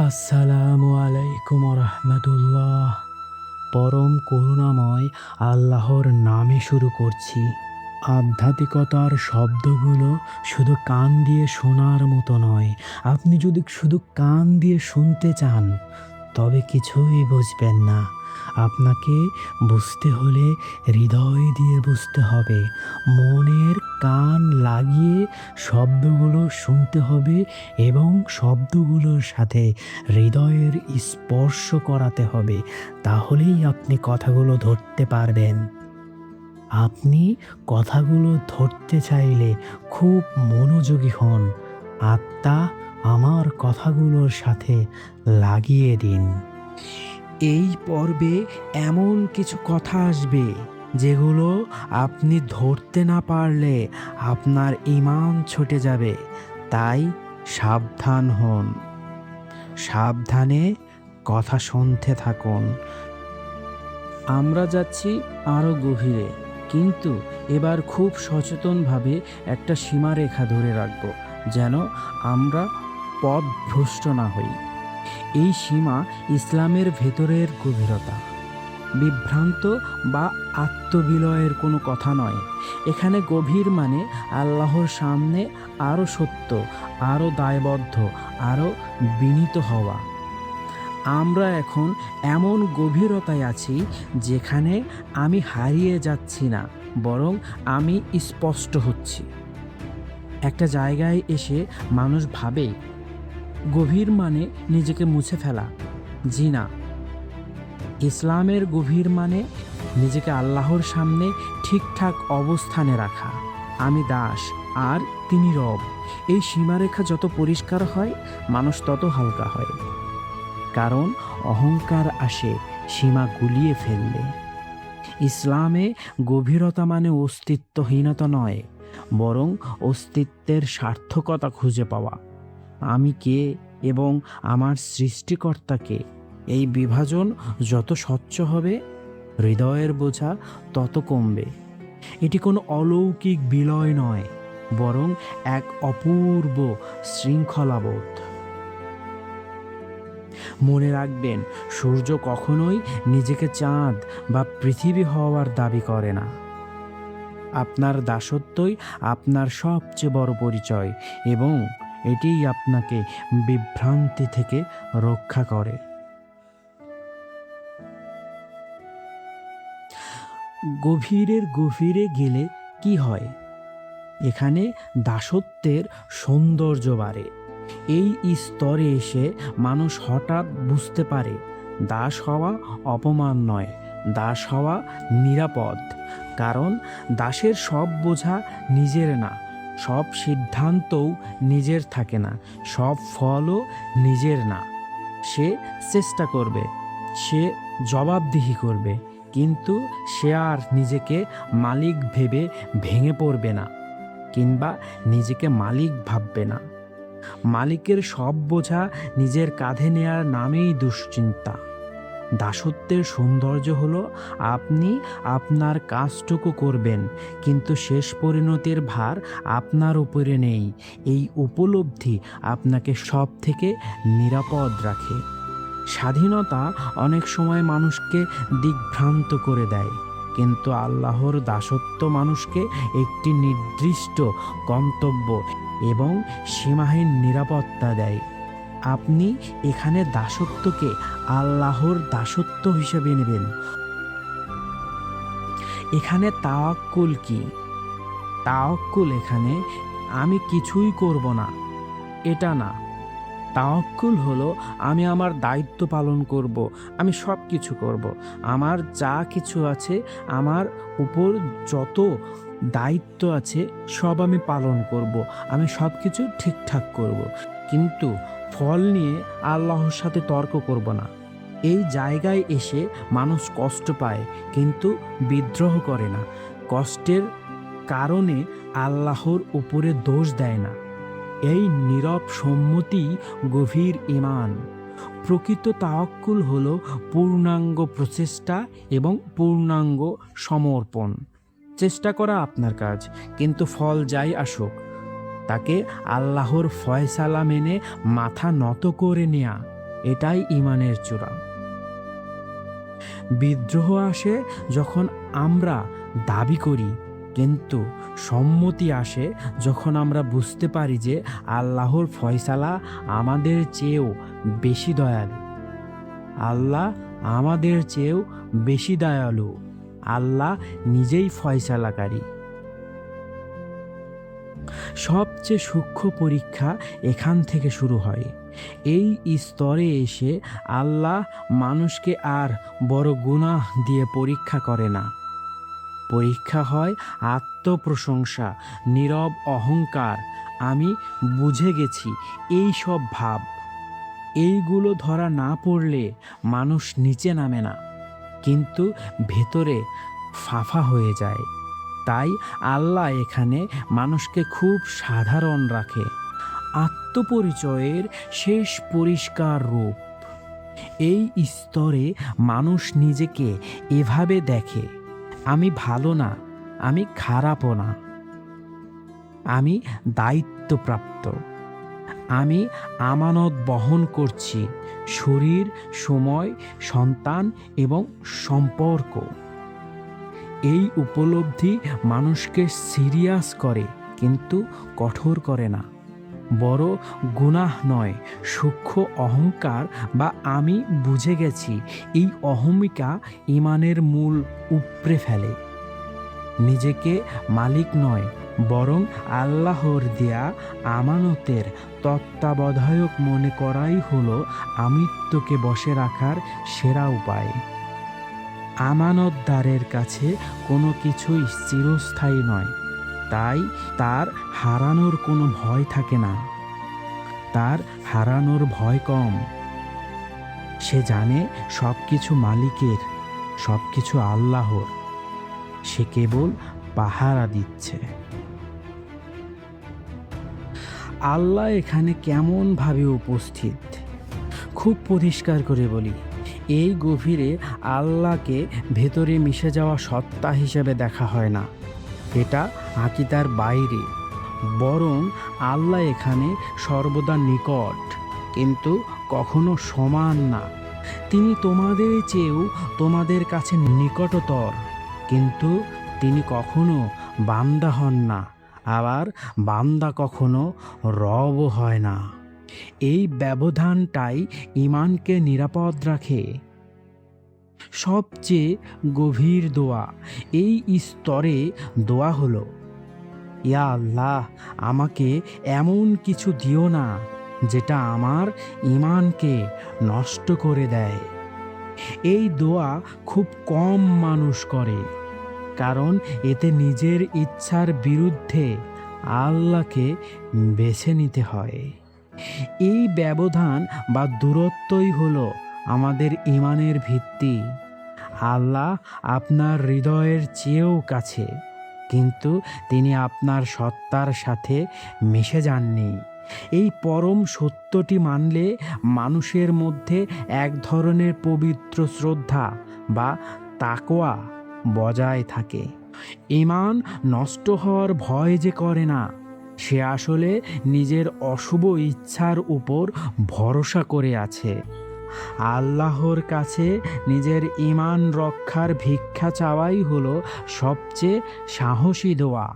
আসসালামু আলাইকুম রহমতুল্লাহ। পরম করুণাময় আল্লাহর নামে শুরু করছি। আধ্যাত্মিকতার শব্দগুলো শুধু কান দিয়ে শোনার মতো নয়। আপনি যদি শুধু কান দিয়ে শুনতে চান তবে কিছুই বুঝবেন না। আপনাকে বুঝতে হলে হৃদয় দিয়ে বুঝতে হবে। মনের কান লাগিয়ে শব্দগুলো শুনতে হবে এবং শব্দগুলোর সাথে হৃদয়ের স্পর্শ করাতে হবে। তাহলেই আপনি কথাগুলো ধরতে পারবেন। আপনি কথাগুলো ধরতে চাইলে খুব মনোযোগী হন। আত্মা আমার কথাগুলোর সাথে লাগিয়ে দিন। এই পর্বে এমন কিছু কথা আসবে যেগুলো আপনি ধরতে না পারলে আপনার ঈমান ছুটে যাবে। তাই সাবধান হন। সাবধানে কথা শুনতে থাকুন। আমরা যাচ্ছি আরও গভীরে, কিন্তু এবার খুব সচেতনভাবে একটা সীমারেখা ধরে রাখব, যেন আমরা পথভ্রষ্ট না হই। এই সীমা ইসলামের ভেতরের গভীরতা। বিভ্রান্ত বা আত্মবিলয়ের কোনো কথা নয়। এখানে গভীর মানে আল্লাহর সামনে আরও সত্য, আরও দায়বদ্ধ, আরও বিনীত হওয়া। আমরা এখন এমন গভীরতায় আছি যেখানে আমি হারিয়ে যাচ্ছি না, বরং আমি স্পষ্ট হচ্ছি। একটা জায়গায় এসে মানুষ ভাবে গভীর মানে নিজেকে মুছে ফেলা। জি না, ইসলামের গভীর মানে নিজেকে আল্লাহর সামনে ঠিকঠাক অবস্থানে রাখা। আমি দাস আর তিনি রব। এই সীমারেখা যত পরিষ্কার হয়, মানুষ তত হালকা হয়। কারণ অহংকার আসে সীমা গুলিয়ে ফেললে। ইসলামে গভীরতা মানে অস্তিত্বহীনতা নয়, বরং অস্তিত্বের সার্থকতা খুঁজে পাওয়া। আমি কে এবং আমার সৃষ্টিকর্তাকে, এই বিভাজন যত স্বচ্ছ হবে, হৃদয়ের বোঝা তত কমবে। এটি কোনো অলৌকিক বিলয় নয়, বরং এক অপূর্ব শৃঙ্খলাবোধ। মনে রাখবেন, সূর্য কখনোই নিজেকে চাঁদ বা পৃথিবী হওয়ার দাবি করে না। আপনার দাসত্বই আপনার সবচেয়ে বড় পরিচয়, এবং এটিই আপনাকে বিভ্রান্তি থেকে রক্ষা করে। গভীরের গভীরে গেলে কি হয়? এখানে দাসত্বের সৌন্দর্য বাড়ে। এই স্তরে এসে মানুষ হঠাৎ বুঝতে পারে দাস হওয়া অপমান নয়, দাস হওয়া নিরাপদ। কারণ দাসের সব বোঝা নিজের না, সব সিদ্ধান্তও নিজের থাকে না, সব ফলও নিজের না। সে চেষ্টা করবে, সে জবাবদিহি করবে, কিন্তু সে আর নিজেকে মালিক ভেবে ভেঙে পড়বে না, কিংবা নিজেকে মালিক ভাববে না। মালিকের সব বোঝা নিজের কাঁধে নেয়ার নামেই দুশ্চিন্তা। দাসত্বের সৌন্দর্য হলো আপনি আপনার কাজটুকু করবেন, কিন্তু শেষ পরিণতির ভার আপনার উপরে নেই। এই উপলব্ধি আপনাকে সব থেকে নিরাপদ রাখে। স্বাধীনতা অনেক সময় মানুষকে দিগ্ভ্রান্ত করে দেয়, কিন্তু আল্লাহর দাসত্ব মানুষকে একটি নির্দিষ্ট গন্তব্য এবং সীমাহীন নিরাপত্তা দেয়। আপনি এখানে দাসত্বকে আল্লাহর দাসত্ব হিসেবে নেবেন। এখানে তাওয়াক্কুল কি? তাওয়াক্কুল এখানে আমি কিছুই করব না, এটা না। তাওয়াক্কুল হলো আমি আমার দায়িত্ব পালন করব, আমি সব কিছু করব। আমার যা কিছু আছে, আমার উপর যত দায়িত্ব আছে, সব আমি পালন করব, আমি সব কিছু ঠিকঠাক করব, কিন্তু ফল নিয়ে আল্লাহর সাথে তর্ক করব না। এই জায়গায় এসে মানুষ কষ্ট পায়, কিন্তু বিদ্রোহ করে না। কষ্টের কারণে আল্লাহর উপরে দোষ দেয় না। এই নীরব সম্মতি গভীর ঈমান। প্রকৃত তাওয়াক্কুল হলো পূর্ণাঙ্গ প্রচেষ্টা এবং পূর্ণাঙ্গ সমর্পণ। চেষ্টা করা আপনার কাজ, কিন্তু ফল যাই আসুক তাকে আল্লাহর ফয়সালা মেনে মাথা নত করে নেয়া। এটাই ঈমানের চূড়া। বিদ্রোহ আসে যখন আমরা দাবি করি, কিন্তু সম্মতি আসে যখন আমরা বুঝতে পারি যে আল্লাহর ফয়সালা আমাদের চেয়েও বেশি দয়ালু। আল্লাহ আমাদের চেয়েও বেশি দয়ালু। আল্লাহ নিজেই ফয়সালাকারী। সবচেয়ে সূক্ষ্ম পরীক্ষা এখান থেকে শুরু হয়। এই স্তরে এসে আল্লাহ মানুষকে আর বড় গুনাহ দিয়ে পরীক্ষা করে না। পরীক্ষা হয় আত্মপ্রশংসা, নীরব অহংকার, আমি বুঝে গেছি, এই সব ভাব। এইগুলো ধরা না পড়লে মানুষ নিচে নামে না, কিন্তু ভেতরে ফাফা হয়ে যায়। তাই আল্লাহ এখানে মানুষকে খুব সাধারণ রাখে। আত্মপরিচয়ের শেষ পরিষ্কার রূপ। এই স্তরে মানুষ নিজেকে এভাবে দেখে, আমি ভালো না, আমি খারাপও না, আমি দায়িত্বপ্রাপ্ত, আমি আমানত বহন করছি, শরীর, সময়, সন্তান এবং সম্পর্ক। এই উপলব্ধি মানুষকে সিরিয়াস করে, কিন্তু কঠোর করে না। বড় গুনাহ নয়, সূক্ষ্ম অহংকার বা আমি বুঝে গেছি, এই অহমিকা ঈমানের মূল উপড়ে ফেলে। নিজেকে মালিক নয়, বরং আল্লাহর দেয়া আমানতের তত্ত্বাবধায়ক মনে করাই হলো আমিত্বকে বশে রাখার সেরা উপায়। আমানতদারের কাছে কোনো কিছুই চিরস্থায়ী নয়, তাই তার হারানোর কোনো ভয় থাকে না। তার হারানোর ভয় কম। সে জানে সব কিছু মালিকের, সব কিছু আল্লাহর। সে কেবল পাহারা দিচ্ছে। আল্লাহ এখানে কেমনভাবে উপস্থিত, খুব পরিষ্কার করে বলি। এই গভীরে আল্লাহকে ভেতরে মিশে যাওয়া সত্তা হিসেবে দেখা হয় না, এটা আকীদার বাইরে। বরং আল্লাহ এখানে সর্বদা নিকট, কিন্তু কখনো সমান না। তিনি তোমাদের চেয়েও তোমাদের কাছে নিকটতর, কিন্তু তিনি কখনো বান্দা হন না, আবার বান্দা কখনো রব হয় না। এই ব্যবধানটাই ঈমানকে নিরাপদ রাখে। সবচেয়ে গভীর দোয়া এই স্তরে দোয়া হলো, ইয়া আল্লাহ, আমাকে এমন কিছু দিও না যেটা আমার ঈমানকে নষ্ট করে দেয়। এই দোয়া খুব কম মানুষ করে, কারণ এতে নিজের ইচ্ছার বিরুদ্ধে আল্লাহকে বেছে নিতে হয়। এই ব্যবধান বা দূরত্বই হলো আমাদের ঈমানের ভিত্তি। আল্লাহ আপনার হৃদয়ের চেয়েও কাছে, কিন্তু তিনি আপনার সত্তার সাথে মিশে যাননি। এই পরম সত্যটি মানলে মানুষের মধ্যে এক ধরনের পবিত্র শ্রদ্ধা বা তাকওয়া বজায় থাকে। ঈমান নষ্ট হওয়ার ভয় যে করে না, সে আসলে নিজের অশুভ ইচ্ছার উপর ভরসা করে আছে। আল্লাহর কাছে নিজের ঈমান রক্ষার ভিক্ষা চাওয়াই হলো সবচেয়ে সাহসী দোয়া।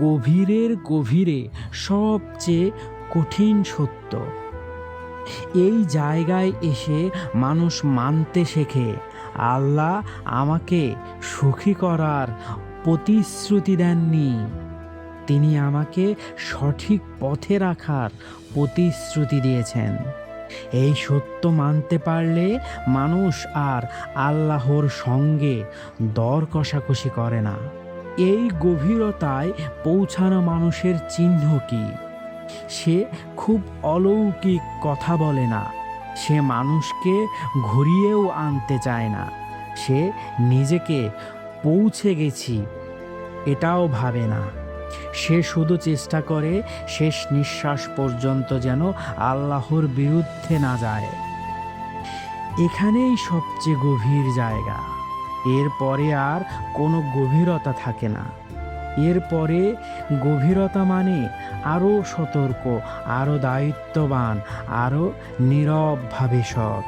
গভীরের গভীরে সবচেয়ে কঠিন সত্য। এই জায়গায় এসে মানুষ মানতে শেখে, আল্লাহ আমাকে সুখী করার প্রতিশ্রুতি দেননি, তিনি আমাকে সঠিক পথে রাখার প্রতিশ্রুতি দিয়েছেন। এই সত্য মানতে পারলে মানুষ আর আল্লাহর সঙ্গে দর কষাকষি করে না। এই গভীরতায় পৌঁছানো মানুষের চিহ্ন কি? সে খুব অলৌকিক কথা বলে না, সে মানুষকে ঘুরিয়েও আনতে চায় না, সে নিজেকে পৌঁছে গেছি এটাও ভাবে না। সে শুধু চেষ্টা করে শেষ নিঃশ্বাস পর্যন্ত যেন আল্লাহর বিরুদ্ধে না যায়। এখানেই সবচেয়ে গভীর জায়গা। এরপরে আর কোনো গভীরতা থাকে না। এরপরে গভীরতা মানে আরও সতর্ক, আরও দায়িত্ববান, আরও নীরবভাবে সৎ।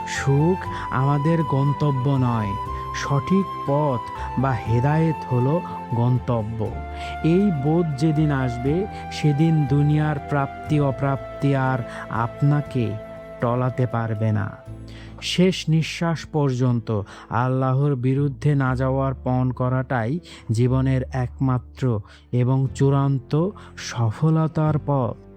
সুখ আমাদের গন্তব্য নয়, সঠিক পথ বা হেদায়েত হলো গন্তব্য। এই বোধ যেদিন আসবে, সেদিন দুনিয়ার প্রাপ্তি অপ্রাপ্তি আর আপনাকে টলাতে পারবে না। শেষ নিঃশ্বাস পর্যন্ত আল্লাহর বিরুদ্ধে না যাওয়ার পণ করাটাই জীবনের একমাত্র এবং চূড়ান্ত সফলতার পথ।